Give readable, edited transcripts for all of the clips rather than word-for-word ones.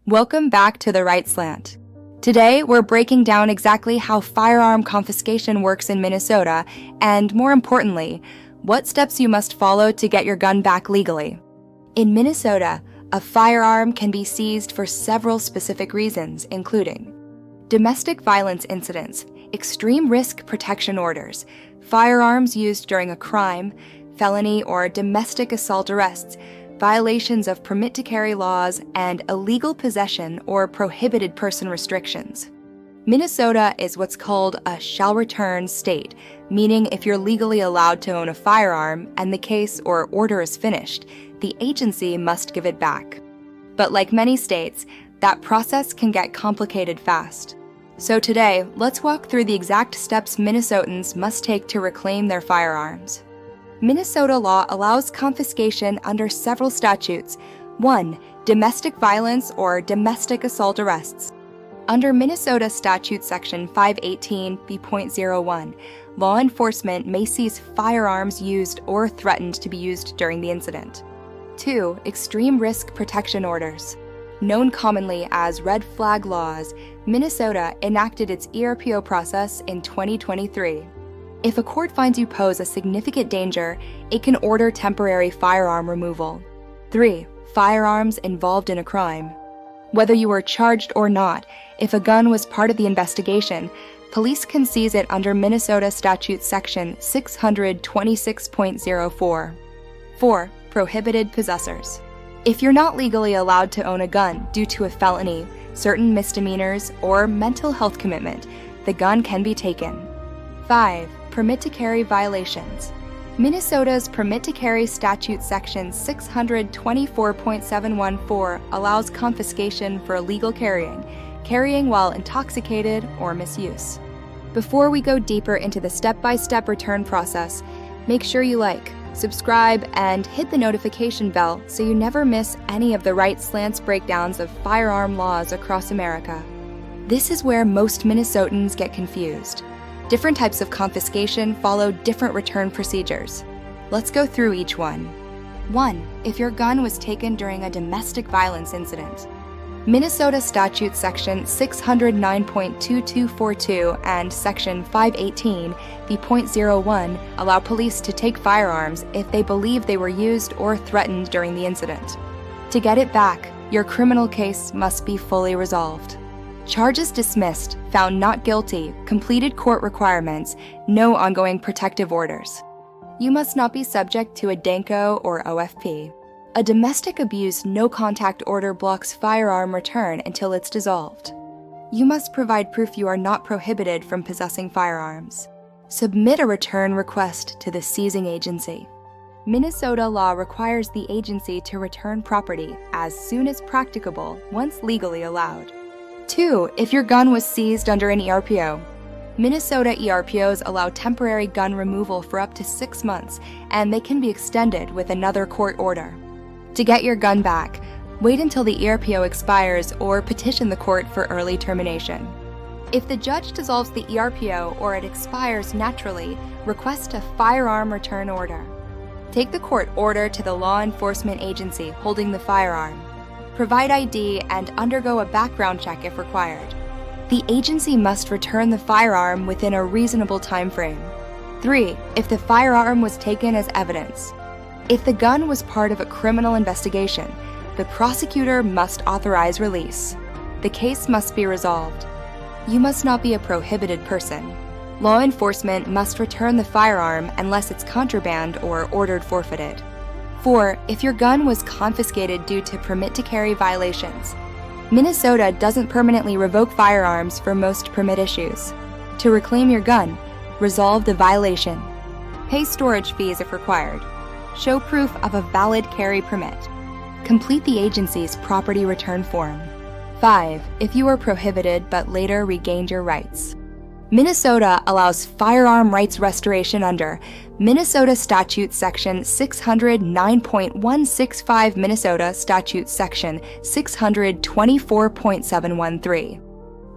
Welcome back to The Right Slant. Today, we're breaking down exactly how firearm confiscation works in Minnesota and, more importantly, what steps you must follow to get your gun back legally. In Minnesota, a firearm can be seized for several specific reasons, including domestic violence incidents, extreme risk protection orders, firearms used during a crime, felony or domestic assault arrests, violations of permit to carry laws, and illegal possession or prohibited person restrictions. Minnesota is what's called a shall return state, meaning if you're legally allowed to own a firearm and the case or order is finished, the agency must give it back. But like many states, that process can get complicated fast. So today, let's walk through the exact steps Minnesotans must take to reclaim their firearms. Minnesota law allows confiscation under several statutes. 1. Domestic violence or domestic assault arrests. Under Minnesota Statute Section 518B.01, law enforcement may seize firearms used or threatened to be used during the incident. 2. Extreme risk protection orders. Known commonly as red flag laws, Minnesota enacted its ERPO process in 2023. If a court finds you pose a significant danger, it can order temporary firearm removal. 3. Firearms involved in a crime. Whether you were charged or not, if a gun was part of the investigation, police can seize it under Minnesota Statute Section 626.04. 4. Prohibited possessors. If you're not legally allowed to own a gun due to a felony, certain misdemeanors, or mental health commitment, the gun can be taken. 5. Permit to carry violations. Minnesota's Permit to Carry Statute Section 624.714 allows confiscation for illegal carrying while intoxicated or misuse. Before we go deeper into the step-by-step return process, make sure you like, subscribe, and hit the notification bell so you never miss any of the Right Slant's breakdowns of firearm laws across America. This is where most Minnesotans get confused. Different types of confiscation follow different return procedures. Let's go through each one. 1. If your gun was taken during a domestic violence incident. Minnesota Statute Section 609.2242 and Section 518B.01 allow police to take firearms if they believe they were used or threatened during the incident. To get it back, your criminal case must be fully resolved. Charges dismissed, found not guilty, completed court requirements, no ongoing protective orders. You must not be subject to a DANCO or OFP. A domestic abuse no-contact order blocks firearm return until it's dissolved. You must provide proof you are not prohibited from possessing firearms. Submit a return request to the seizing agency. Minnesota law requires the agency to return property as soon as practicable once legally allowed. 2. If your gun was seized under an ERPO. Minnesota ERPOs allow temporary gun removal for up to 6 months, and they can be extended with another court order. To get your gun back, wait until the ERPO expires or petition the court for early termination. If the judge dissolves the ERPO or it expires naturally, request a firearm return order. Take the court order to the law enforcement agency holding the firearm. Provide ID and undergo a background check if required. The agency must return the firearm within a reasonable time frame. 3. If the firearm was taken as evidence. If the gun was part of a criminal investigation, the prosecutor must authorize release. The case must be resolved. You must not be a prohibited person. Law enforcement must return the firearm unless it's contraband or ordered forfeited. 4. If your gun was confiscated due to permit to carry violations. Minnesota doesn't permanently revoke firearms for most permit issues. To reclaim your gun, resolve the violation. Pay storage fees if required. Show proof of a valid carry permit. Complete the agency's property return form. 5. If you were prohibited but later regained your rights. Minnesota allows firearm rights restoration under Minnesota Statute Section 609.165, Minnesota Statute Section 624.713.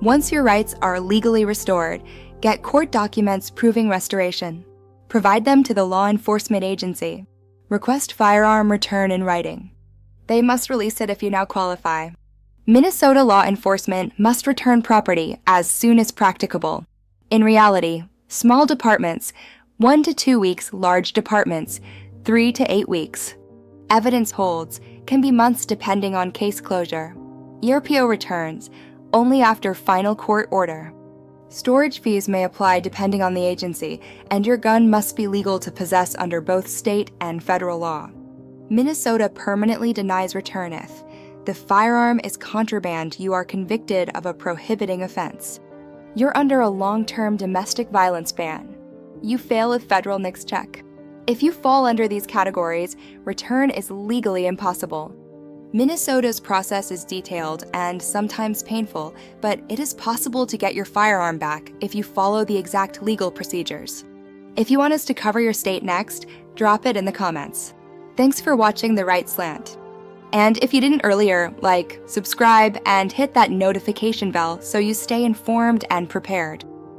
Once your rights are legally restored, get court documents proving restoration. Provide them to the law enforcement agency. Request firearm return in writing. They must release it if you now qualify. Minnesota law enforcement must return property as soon as practicable. In reality, small departments, 1 to 2 weeks, large departments, 3 to 8 weeks. Evidence holds can be months depending on case closure. ERPO returns only after final court order. Storage fees may apply depending on the agency, and your gun must be legal to possess under both state and federal law. Minnesota permanently denies return if the firearm is contraband, you are convicted of a prohibiting offense. You're under a long-term domestic violence ban. You fail a federal NICS check. If you fall under these categories, return is legally impossible. Minnesota's process is detailed and sometimes painful, but it is possible to get your firearm back if you follow the exact legal procedures. If you want us to cover your state next, drop it in the comments. Thanks for watching The Right Slant. And if you didn't earlier, like, subscribe, and hit that notification bell so you stay informed and prepared.